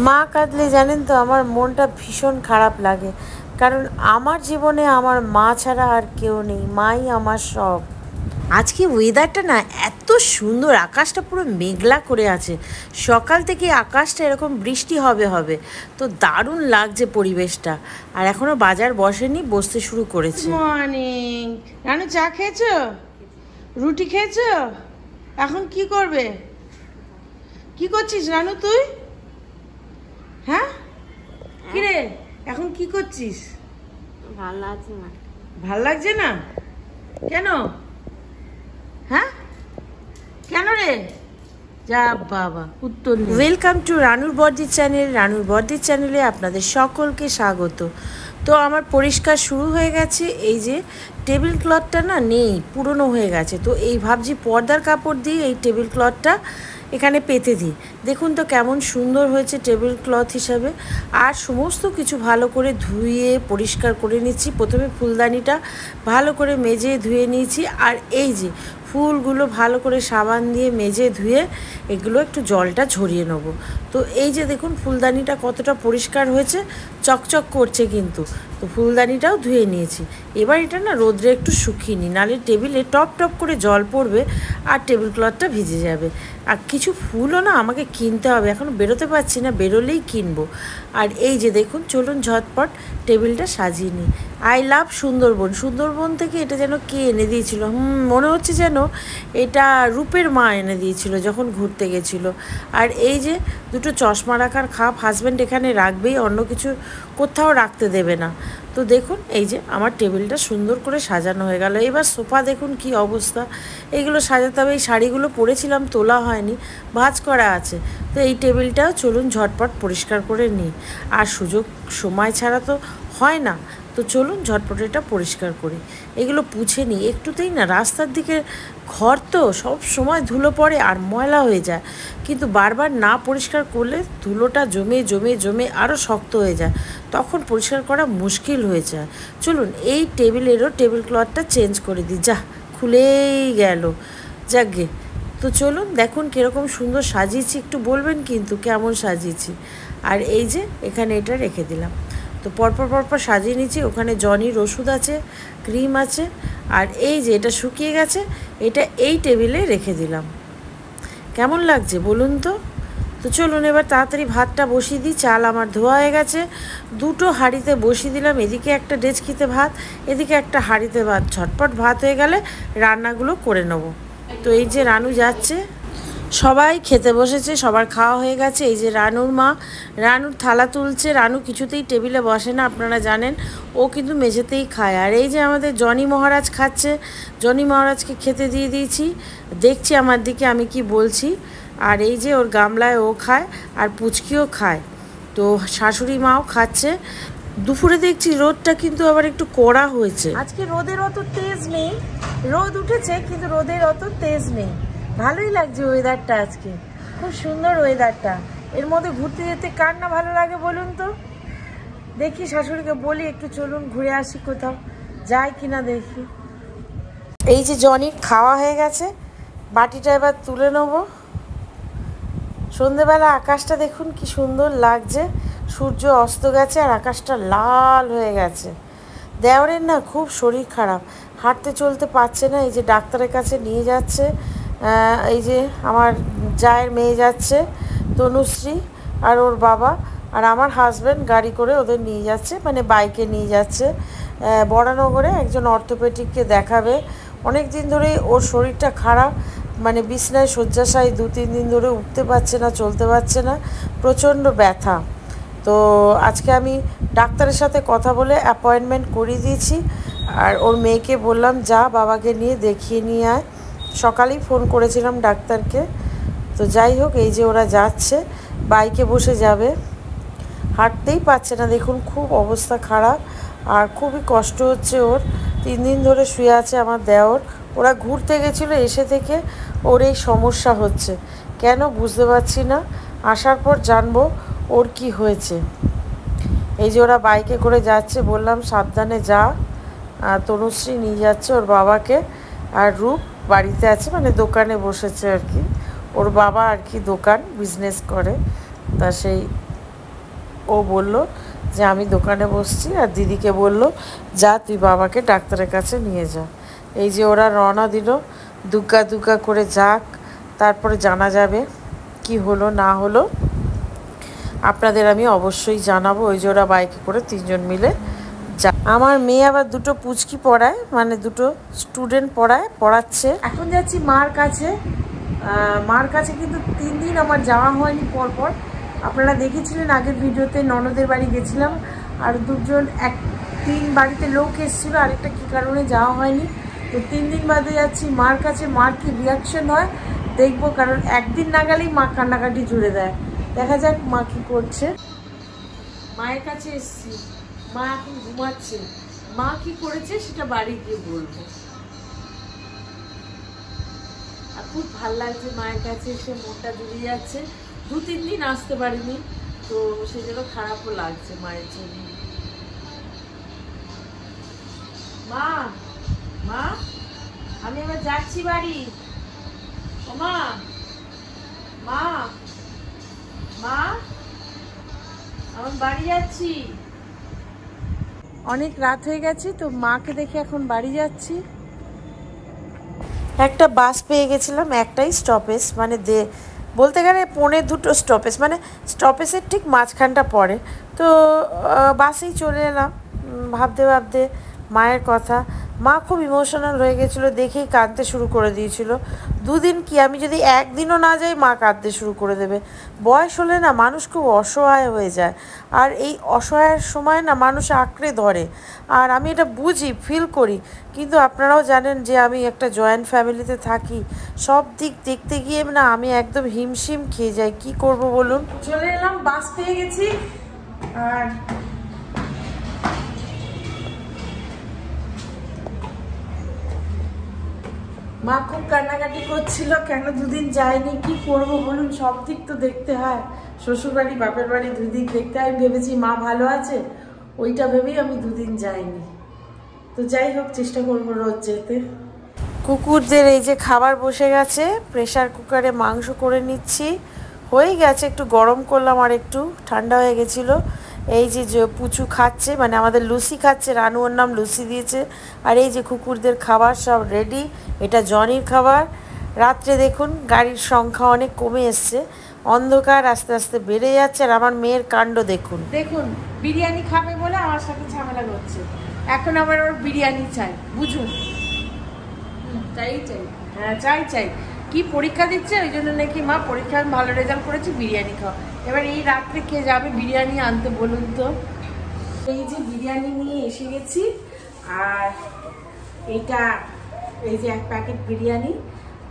মা কাঁদলে জানেন তো আমার মনটা ভীষণ খারাপ লাগে, কারণ আমার জীবনে আমার মা ছাড়া আর কেউ নেই, মাই আমার সব। আজকে ওয়েদারটা না এত সুন্দর, আকাশটা পুরো মেঘলা করে আছে, সকাল থেকে আকাশটা এরকম বৃষ্টি হবে হবে, তো দারুণ লাগছে পরিবেশটা। আর এখনও বাজার বসেনি, বসতে শুরু করেছে। মর্নিং রানু, চা খেয়েছো? রুটি খেয়েছো? এখন কি করবে? কি করছিস রানু তুই? হ্যাঁ কিরে, এখন কি করছিস? ভাল লাগছে না। ভাল লাগছে না কেন? হ্যাঁ কেন রে? যা বাবা, উত্তর নেই। ওয়েলকাম টু রানুর বর্দি চ্যানেল। রানুর বর্দি চ্যানেলে আপনাদের সকলকে স্বাগত। তো আমার পরিষ্কার শুরু হয়ে গেছে। এই যে টেবিল ক্লথটা না নেই, পুরনো হয়ে গেছে, তো এই ভাবছি পর্দার কাপড় দিয়ে এই টেবিল ক্লথটা এখানে পেতে দিই। দেখুন তো কেমন সুন্দর হয়েছে টেবিল ক্লথ হিসাবে। আর সমস্ত কিছু ভালো করে ধুয়ে পরিষ্কার করে নিচ্ছি। প্রথমে ফুলদানিটা ভালো করে মেজে ধুয়ে নিয়েছি, আর এই যে ফুলগুলো ভালো করে সাবান দিয়ে মেজে ধুয়ে এগুলো একটু জলটা ঝরিয়ে নেব। তো এই যে দেখুন ফুলদানিটা কতটা পরিষ্কার হয়েছে, চকচক করছে কিন্তু। তো ফুলদানিটাও ধুয়ে নিয়েছি। এবার এটা না রোদ্রে একটু শুকিয়ে নিই, নাহলে টেবিলে টপ টপ করে জল পড়বে আর টেবিল ক্লথটা ভিজে যাবে। আর কিছু ফুলও না আমাকে কিনতে হবে, এখনও বেরোতে পারছি না, বেরোলেই কিনবো। আর এই যে দেখুন, চলুন ঝটপট টেবিলটা সাজিয়ে নিই। I love Sundarban. সুন্দরবন থেকে এটা যেন কে এনে দিয়েছিল, মনে হচ্ছে যেন এটা রূপের মা এনে দিয়েছিল যখন ঘুরতে গেছিলো। আর এই যে দুটো চশমা রাখার খাপ হাজব্যান্ড এখানে রাখবেই, অন্য কিছু কোথাও রাখতে দেবে না। তো দেখুন এই যে আমার টেবিলটা সুন্দর করে সাজানো হয়ে গেল। এবার সোফা দেখুন কি অবস্থা, এইগুলো সাজাতে হবে। এই শাড়িগুলো পরেছিলাম, তোলা হয়নি, ভাঁজ করা আছে। তো এই টেবিলটাও চলুন ঝটপট পরিষ্কার করে নিই। আর সুযোগ সময় ছাড়া তো হয় না, তো চলুন ঝটপট এটা পরিষ্কার করি। এগুলো পুছে নিই একটুতেই না, রাস্তার দিকে ঘর তো সব সময় ধুলো পড়ে আর ময়লা হয়ে যায়, কিন্তু বারবার না পরিষ্কার করলে ধুলোটা জমে জমে জমে আরও শক্ত হয়ে যায়, তখন পরিষ্কার করা মুশকিল হয়ে যায়। চলুন এই টেবিলেরও টেবিল ক্লথটা চেঞ্জ করে দিই। যা খুলেই গেল, যাকগে। তো চলুন দেখুন কীরকম সুন্দর সাজিয়েছি, একটু বলবেন কিন্তু কেমন সাজিয়েছি। আর এই যে এখানে এটা রেখে দিলাম। তো পরপর পরপর সাজিয়ে নিচ্ছি। ওখানে জনির ওষুধ আছে, ক্রিম আছে, আর এই যে এটা শুকিয়ে গেছে, এটা এই টেবিলে রেখে দিলাম। কেমন লাগছে বলুন তো? তো চলুন এবার তাড়াতাড়ি ভাতটা বসিয়ে দিই। চাল আমার ধোয়া হয়ে গেছে, দুটো হাঁড়িতে বসিয়ে দিলাম। এদিকে একটা ডেচকিতে ভাত, এদিকে একটা হাঁড়িতে ভাত। ঝটপট ভাত হয়ে গেলে রান্নাগুলো করে নেব। তো এই যে রানু যাচ্ছে, সবাই খেতে বসেছে, সবার খাওয়া হয়ে গেছে। এই যে রানুর মা, রানুর থালা তুলছে। রানু কিছুতেই টেবিলে বসে না, আপনারা জানেন, ও কিন্তু মেঝেতেই খায়। আর এই যে আমাদের জনি মহারাজ খাচ্ছে, জনি মহারাজকে খেতে দিয়ে দিয়েছি, দেখছি আমার দিকে আমি কি বলছি। আর এই যে ওর গামলায় ও খায়, আর পুচকিও খায়। তো শাশুড়ি মাও খাচ্ছে। দুপুরে দেখছি রোদটা কিন্তু আবার একটু কড়া হয়েছে। আজকে রোদের অত তেজ নেই, রোদ উঠেছে কিন্তু রোদের অত তেজ নেই। ভালোই লাগছে ওয়েদারটা, আজকে খুব সুন্দর ওয়েদারটা। এর মধ্যে ঘুরতে যেতে কার না ভালো লাগে বলুন তো? দেখি শাশুড়িকে বলি একটু চলুন ঘুরে আসি, কোথাও যাই কিনা দেখি। এই যে জনির খাওয়া হয়ে গেছে, বাটিটা এবার তুলে নেব। সন্ধেবেলা আকাশটা দেখুন কি সুন্দর লাগছে, সূর্য অস্ত গেছে আর আকাশটা লাল হয়ে গেছে। দেওরের না খুব শরীর খারাপ, হাঁটতে চলতে পারছে না। এই যে ডাক্তারের কাছে নিয়ে যাচ্ছে, এই যে আমার জায়ের মেয়ে যাচ্ছে, তনুশ্রী আর ওর বাবা, আর আমার হাজব্যান্ড গাড়ি করে ওদের নিয়ে যাচ্ছে, মানে বাইকে নিয়ে যাচ্ছে বরানগরে একজন অর্থোপেডিককে দেখাবে। অনেক দিন ধরেই ওর শরীরটা খারাপ, মানে বিছনায় শয্যাশায়ী, 2-3 দিন ধরে উঠতে পারছে না, চলতে পারছে না, প্রচণ্ড ব্যথা। তো আজকে আমি ডাক্তারের সাথে কথা বলে অ্যাপয়েন্টমেন্ট করিয়ে দিয়েছি। আর ওর মেয়েকে বললাম যা বাবাকে নিয়ে দেখিয়ে নিয়ে আয়, সকালেই ফোন করেছিলাম ডাক্তারকে। তো যাই হোক, এই যে ওরা যাচ্ছে, বাইকে বসে যাবে, হাঁটতেই পারছে না দেখুন, খুব অবস্থা খারাপ আর খুবই কষ্ট হচ্ছে ওর। 3 দিন ধরে শুয়ে আছে আমার দেওর। ওরা ঘুরতে গেছিলো, এসে থেকে ওর এই সমস্যা হচ্ছে, কেন বুঝতে পারছি না। আসার পর জানবো ওর কি হয়েছে। এই যে ওরা বাইকে করে যাচ্ছে, বললাম সাবধানে যা। তনুশ্রী নিয়ে যাচ্ছে ওর বাবাকে, আর রূপ বাড়িতে আছে, মানে দোকানে বসেছে আর কি। ওর বাবা আর কি দোকান বিজনেস করে, তা সেই ও বলল যে আমি দোকানে বসছি, আর দিদিকে বলল যা তুই বাবাকে ডাক্তারের কাছে নিয়ে যা। এই যে ওরা রওনা দিল, দুগ্গা দুগ্গা করে যাক, তারপরে জানা যাবে কি হলো না হলো। আপনাদের আমি অবশ্যই জানাবো। ওই যে ওরা বাইকে করে 3 জন মিলে যা। আমার মেয়ে আবার 2টো পুচকি পড়ায়, মানে 2টো স্টুডেন্ট পড়াচ্ছে। এখন যাচ্ছি মার কাছে। মার কাছে কিন্তু 3 দিন আমার যাওয়া হয়নি পরপর। আপনারা দেখেছিলেন আগের ভিডিওতে, ননদের বাড়ি গেছিলাম, আর 3 বাড়িতে লোক এসেছিলো, আরেকটা কী কারণে যাওয়া হয়নি। তো 3 দিন বাদে যাচ্ছি মার কাছে। মার কি রিয়াকশন হয় দেখবো, কারণ একদিন না গেলেই মা কান্নাকাটি জুড়ে দেয়। দেখা যাক মা কি করছে। মায়ের কাছে এসেছি, মা এখন ঘুমাচ্ছে। মা কি করেছে সেটা বাড়ি গিয়ে বলবো। আর খুব ভাল লাগছে মায়ের কাছে এসে, মনটা জুড়িয়ে যাচ্ছে। 2-3 দিন আসতে পারিনি, তো সেজন্য খারাপও লাগছে মায়ের জন্য। মা মা আমি এবার যাচ্ছি বাড়ি। ও মা মা মা আমি বাড়ি যাচ্ছি। অনেক রাত হয়ে গেছে, তো মাকে দেখে এখন বাড়ি যাচ্ছি। একটা বাস পেয়ে গেছিলাম, একটাই স্টপেজ, মানে বলতে গেলে 1:45 স্টপেজ, মানে স্টপেজের ঠিক মাঝখানটা পড়ে। তো বাসেই চলে এলাম, ভাবতে ভাবতে মায়ের কথা। মা খুব ইমোশনাল হয়ে গেছিলো, দেখেই কাঁদতে শুরু করে দিয়েছিল। 2 দিন কি, আমি যদি একদিনও না যাই মা কাঁদতে শুরু করে দেবে। বয়স হলে না মানুষ খুব অসহায় হয়ে যায়, আর এই অসহায়ের সময় না মানুষ আঁকড়ে ধরে। আর আমি এটা বুঝি, ফিল করি। কিন্তু আপনারাও জানেন যে আমি একটা জয়েন্ট ফ্যামিলিতে থাকি, সব দিক দেখতে গিয়ে না আমি একদম হিমশিম খেয়ে যাই। কি করব বলুন। চলে এলাম, বাস পেয়ে গেছি। আর মা খুব কান্নাকাটি করছিল, কেন 2 দিন যায়নি। কি করব বলুন, সব দিক তো দেখতে হয়, শ্বশুর বাড়ি বাপের বাড়ি 2 দিক দেখতে হয়। ভেবেছি মা ভালো আছে, ওইটা ভেবেই আমি 2 দিন যাইনি। তো যাই হোক, চেষ্টা করবো রোজ যেতে। কুকুরদের এই যে খাবার বসে গেছে, প্রেসার কুকারে মাংস করে নিচ্ছি। হয়ে গেছে, একটু গরম করলাম, আর একটু ঠান্ডা হয়ে গেছিলো। এই যে পুচু খাচ্ছে, মানে আমাদের লুসি খাচ্ছে, রানু ওর নাম লুসি দিয়েছে। আর এই যে কুকুরদের খাবার সব রেডি। এটা জনির খাবার। রাত্রে দেখুন গাড়ির সংখ্যা অনেক কমে এসছে, অন্ধকার আস্তে আস্তে বেড়ে যাচ্ছে। আর আমার মেয়ের কাণ্ড দেখুন, বিরিয়ানি খাবে বলে আমার সাথে ঝামেলা করছে। এখন আবার ওর বিরিয়ানি চাই, বুঝুন। চাই হ্যাঁ, চাই। কি পরীক্ষা দিচ্ছে, ওই জন্য নাকি মা পরীক্ষায় ভালো রেজাল্ট করেছে, বিরিয়ানি খাও। এবার এই রাত্রে কে যাবে বিরিয়ানি আনতে বলুন তো। এই যে বিরিয়ানি নিয়ে এসে গেছি, আর এইটা এই যে 1 প্যাকেট বিরিয়ানি।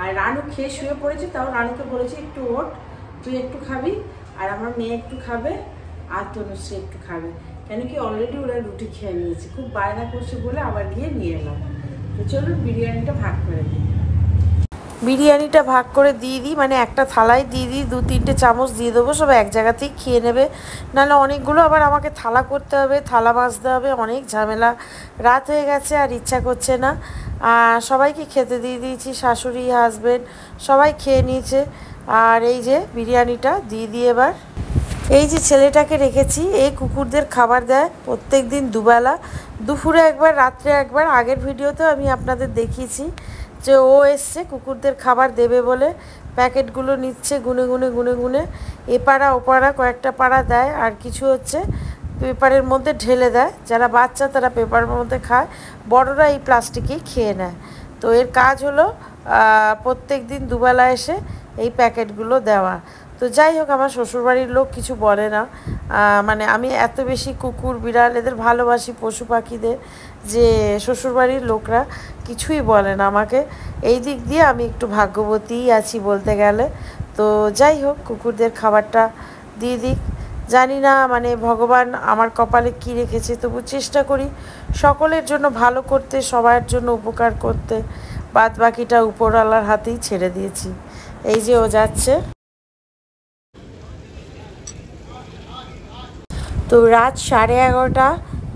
আর রানু খেয়ে শুয়ে পড়েছে, তাও রানুকে বলেছি একটু ওঠ, তুই একটু খাবি, আর আমার মেয়ে একটু খাবে, আর তনুশ্রী একটু খাবে। কেন কি অলরেডি ওরা রুটি খেয়ে নিয়েছে, খুব বায়না করছে বলে আবার গিয়ে নিয়ে এলাম। তো চলুন বিরিয়ানিটা ভাগ করে দিই। বিরিয়ানিটা ভাগ করে দিয়ে দিই, মানে একটা থালায় দিয়ে দিই, 2-3টে চামচ দিয়ে দেবো, সব এক জায়গাতেই খেয়ে নেবে। নাহলে অনেকগুলো আবার আমাকে থালা করতে হবে, থালা মাজতে হবে, অনেক ঝামেলা। রাত হয়ে গেছে আর ইচ্ছা করছে না। সবাইকে খেতে দিয়ে দিয়েছি, শাশুড়ি হাজবেন্ড সবাই খেয়ে নিয়েছে। আর এই যে বিরিয়ানিটা দিয়ে এবার এই যে ছেলেটাকে রেখেছি, এই কুকুরদের খাবার দেয় প্রত্যেক দিন 2 বেলা, দুপুরে একবার, রাত্রে একবার। আগের ভিডিওতেও আমি আপনাদের দেখিয়েছি যে ও এসছে কুকুরদের খাবার দেবে বলে। প্যাকেটগুলো নিচ্ছে গুনে গুনে, এপাড়া ওপাড়া কয়েকটা পাড়া দেয়, আর কিছু হচ্ছে পেপারের মধ্যে ঢেলে দেয়। যারা বাচ্চা তারা পেপারের মধ্যে খায়, বড়রা এই প্লাস্টিকেই খেয়ে নেয়। তো এর কাজ হলো প্রত্যেক দিন 2 বেলা এসে এই প্যাকেটগুলো দেওয়া। তো যাই হোক, আমার শ্বশুরবাড়ির লোক কিছু বলে না, মানে আমি এত বেশি কুকুর বিড়াল এদের ভালোবাসি, পশু পাখিদের, যে শ্বশুরবাড়ির লোকরা কিছুই বলে না আমাকে। এই দিক দিয়ে আমি একটু ভাগ্যবতীই আছি বলতে গেলে। তো যাই হোক, কুকুরদের খাবারটা দিয়ে দিক। জানি না মানে ভগবান আমার কপালে কী রেখেছে, তবু চেষ্টা করি সকলের জন্য ভালো করতে, সবার জন্য উপকার করতে। বাদ বাকিটা উপরওয়ালার হাতেই ছেড়ে দিয়েছি। এই যে ও যাচ্ছে। তো রাত 11:30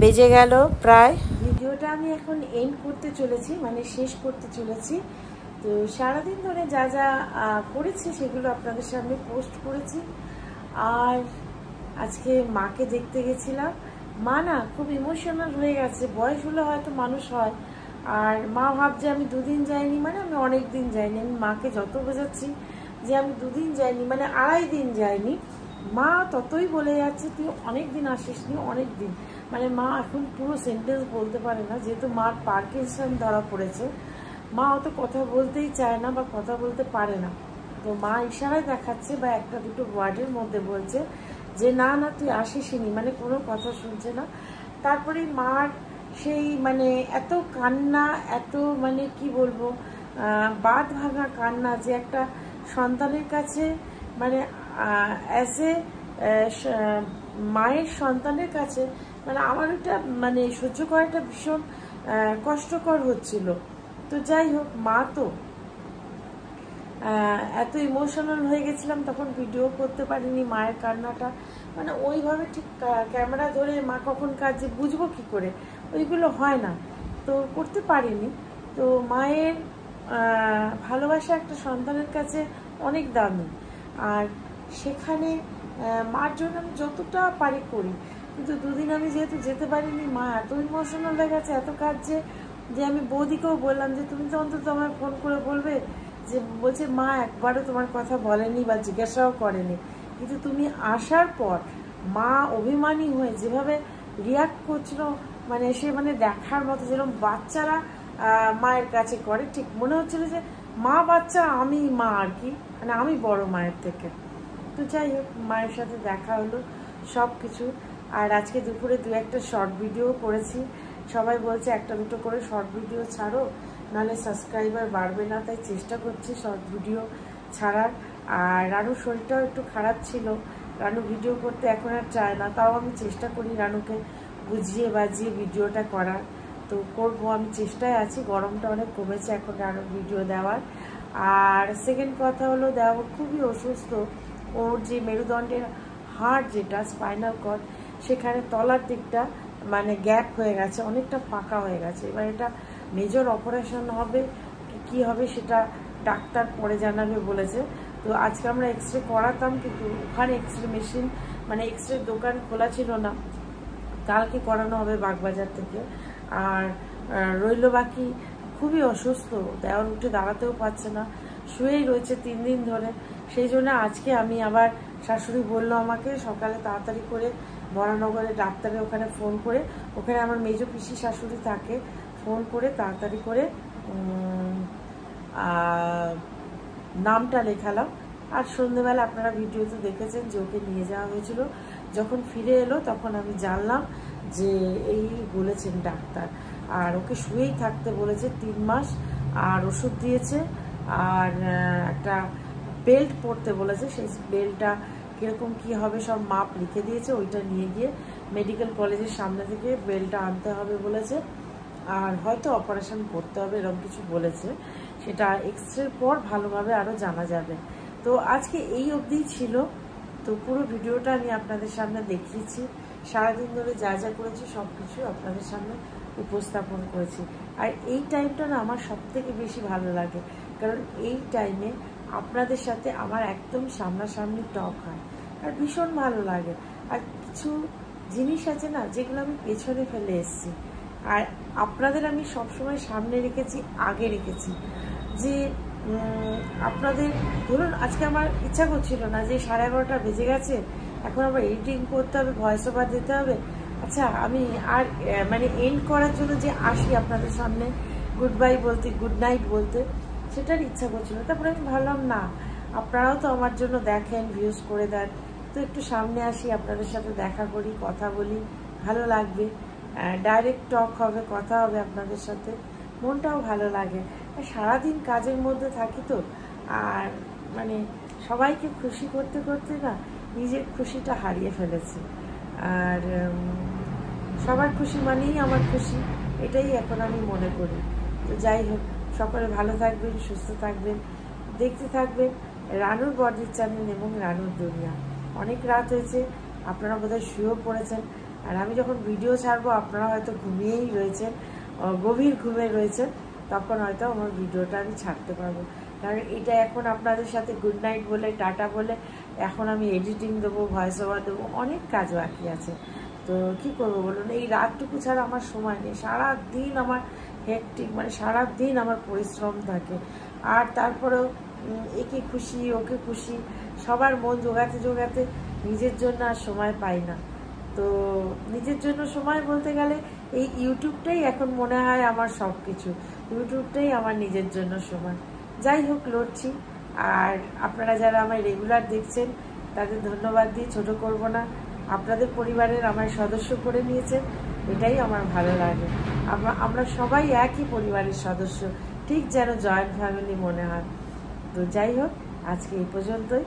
বেজে গেল প্রায়। ভিডিওটা আমি এখন এন্ড করতে চলেছি, মানে শেষ করতে চলেছি। তো সারাদিন ধরে যা করেছি সেগুলো আপনাদের সামনে পোস্ট করেছি। আর আজকে মাকে দেখতে গেছিলাম। মা না খুব ইমোশনাল হয়ে গেছে, বয়স হলে হয়তো মানুষ হয়। আর মা ভাবছে আমি দুদিন যাইনি, মানে আমি অনেক দিন যাইনি। আমি মাকে যত বোঝাচ্ছি যে আমি দুদিন যাইনি, মানে 2.5 দিন যাইনি, মা ততই বলে যাচ্ছে তুই অনেক দিন আসিসনি, অনেক দিন। মানে মা এখন পুরো সেন্টেন্স বলতে পারে না, যেহেতু মার পার্কিনসন ধরা পড়েছে। মা অত কথা বলতেই চায় না বা কথা বলতে পারে না। তো মা ইশারায় দেখাচ্ছে বা একটা দুটো ওয়ার্ডের মধ্যে বলছে যে না না তুই আসিসনি, মানে কোনো কথা শুনছে না। তারপরে মার সেই মানে এত কান্না, এত মানে কি বলবো, বাঁধ ভাঙা কান্না, যে একটা সন্তানের কাছে মানে অ্যাজ এ মায়ের সন্তানের কাছে মানে আমার এটা মানে সহ্য করাটা ভীষণ কষ্টকর হচ্ছিল। তো যাই হোক, মা তো এত ইমোশনাল হয়ে গেছিলাম, তখন ভিডিও করতে পারিনি মায়ের কান্নাটা। মানে ওইভাবে ঠিক ক্যামেরা ধরে মা কখন কাঁদছে বুঝবো কি করে, ওইগুলো হয় না, তো করতে পারিনি। তো মায়ের ভালোবাসা একটা সন্তানের কাছে অনেক দামি। আর সেখানে মার জন্য আমি যতটা পারি করি, কিন্তু দুদিন আমি যেহেতু যেতে পারিনি, মা এত ইমোশনাল হয়ে গেছে, এত কাঁদছে যে আমি বৌদিকেও বললাম যে তুমি তো অন্তত আমায় ফোন করে বলবে। যে বলছে মা একবারও তোমার কথা বলেনি বা জিজ্ঞাসাও করেনি, কিন্তু তুমি আসার পর মা অভিমানী হয়ে যেভাবে রিয়াক্ট করছিল, মানে সে মানে দেখার মতো, যেরকম বাচ্চারা মায়ের কাছে করে, ঠিক মনে হচ্ছিল যে মা বাচ্চা, আমি মা আর কি, মানে আমি বড় মায়ের থেকে। তো যাই হোক, মায়ের সাথে দেখা হলো সব কিছু। আর আজকে দুপুরে 2-1টা শর্ট ভিডিও করেছি। সবাই বলছে একটা দুটো করে শর্ট ভিডিও ছাড়ো, নাহলে সাবস্ক্রাইবার বাড়বে না, তাই চেষ্টা করছি শর্ট ভিডিও ছাড়ার। আর রানুর শরীরটাও একটু খারাপ ছিল, রানু ভিডিও করতে এখন আর চায় না, তাও আমি চেষ্টা করি রানুকে বুঝিয়ে বাজিয়ে ভিডিওটা করার। তো করবো, আমি চেষ্টায় আছি। গরমটা অনেক কমেছে এখন রানুর ভিডিও দেওয়ার। আর সেকেন্ড কথা হলো, দেওয়া খুবই অসুস্থ, ওর যে মেরুদণ্ডের হাড় যেটা স্পাইনাল কর্ড, সেখানে তলার দিকটা মানে গ্যাপ হয়ে গেছে, অনেকটা ফাঁকা হয়ে গেছে। এবার এটা মেজর অপারেশন হবে কি হবে সেটা ডাক্তার পরে জানাবে বলেছে। তো আজকে আমরা এক্সরে করাতাম, কিন্তু ওখানে এক্সরে মেশিন মানে এক্সরে দোকান খোলা ছিল না, কালকে করানো হবে বাগবাজার থেকে। আর রইল বাকি, খুবই অসুস্থ, দেওয়ার উঠে দাঁড়াতেও পারছে না, শুয়েই রয়েছে 3 দিন ধরে। সেই জন্য আজকে আমি আবার, শাশুড়ি বললো আমাকে সকালে তাড়াতাড়ি করে বরানগরে ডাক্তারের ওখানে ফোন করে, ওখানে আমার মেজো পিসি শাশুড়ি থাকে, ফোন করে তাড়াতাড়ি করে নামটা লেখালাম। আর সন্ধ্যেবেলা আপনারা ভিডিওতে দেখেছেন যে ওকে নিয়ে যাওয়া হয়েছিল। যখন ফিরে এলো তখন আমি জানলাম যে এই বলেছেন ডাক্তার, আর ওকে শুয়েই থাকতে বলেছে 3 মাস, আর ওষুধ দিয়েছে, আর একটা বেল্ট পরতে বলেছে। সেই বেল্টটা কীরকম কী হবে সব মাপ লিখে দিয়েছে, ওইটা নিয়ে গিয়ে মেডিকেল কলেজের সামনে থেকে বেল্টটা আনতে হবে বলেছে। আর হয়তো অপারেশন করতে হবে এরকম কিছু বলেছে, সেটা এক্সরের পর ভালোভাবে আরও জানা যাবে। তো আজকে এই অবধিই ছিল। তো পুরো ভিডিওটা আমি আপনাদের সামনে দেখিয়েছি, সারাদিন ধরে যা যা করেছি সব কিছু আপনাদের সামনে উপস্থাপন করেছি। আর এই টাইমটা না আমার সবথেকে বেশি ভালো লাগে, কারণ এই টাইমে আপনাদের সাথে আমার একদম সামনাসামনি টক হয়, আর ভীষণ ভালো লাগে। আর কিছু জিনিস আছে না যেগুলো আমি পেছনে ফেলে এসেছি, আর আপনাদের আমি সবসময় সামনে রেখেছি, আগে রেখেছি। যে আপনাদের ধরুন আজকে আমার ইচ্ছা করছিল না, যে 11:30 বেজে গেছে, এখন আবার এডিটিং করতে হবে, ভয়েস ওভার দিতে হবে। আচ্ছা, আমি আর মানে এন্ড করার জন্য যে আসি আপনাদের সামনে গুড বাই বলতে, গুড নাইট বলতে, সেটার ইচ্ছা করছিল। তারপরে আমি ভাবলাম না, আপনারাও তো আমার জন্য দেখেন, ভিউজ করে দেন, তো একটু সামনে আসি, আপনাদের সাথে দেখা করি, কথা বলি, ভালো লাগবে। ডাইরেক্ট টক হবে, কথা হবে আপনাদের সাথে, মনটাও ভালো লাগে। সারাদিন কাজের মধ্যে থাকি তো, আর মানে সবাইকে খুশি করতে করতে না নিজের খুশিটা হারিয়ে ফেলেছি। আর সবার খুশি মানেই আমার খুশি, এটাই এখন আমি মনে করি। তো যাই হোক, সকলে ভালো থাকবেন, সুস্থ থাকবেন, দেখতে থাকবেন রানুর বডির চ্যানেল এবং রানুর দুনিয়া। অনেক রাত হয়েছে, আপনারা বোধহয় শুয়েও পড়েছেন, আর আমি যখন ভিডিও ছাড়বো আপনারা হয়তো ঘুমিয়েই রয়েছেন, গভীর ঘুমে রয়েছেন, তখন হয়তো আমার ভিডিওটা আমি ছাড়তে পারবো। কারণ এটা এখন আপনাদের সাথে গুড নাইট বলে, টাটা বলে এখন আমি এডিটিং দেবো, ভয়েস ওভার দেবো, অনেক কাজ বাকি আছে। তো কি করবো বলুন, এই রাতটুকু ছাড়া আমার সময় নেই। সারাদিন আমার হেক্টিক, মানে সারাদিন আমার পরিশ্রম থাকে। আর তারপরেও একে খুশি ওকে খুশি সবার মন জোগাতে জোগাতে নিজের জন্য আর সময় পাই না। তো নিজের জন্য সময় বলতে গেলে এই ইউটিউবটাই এখন মনে হয় আমার সব কিছু। ইউটিউবটাই আমার নিজের জন্য সময়। যাই হোক, লড়ছি। আর আপনারা যারা আমায় রেগুলার দেখছেন তাদের ধন্যবাদ দিই, ছোটো করব না। আপনাদের পরিবারের আমার সদস্য করে নিয়েছেন, এটাই আমার ভালো লাগে। আমরা সবাই একই পরিবারের সদস্য, ঠিক যেন জয়েন্ট ফ্যামিলি মনে হয়। তো যাই হোক, আজকে এই পর্যন্তই।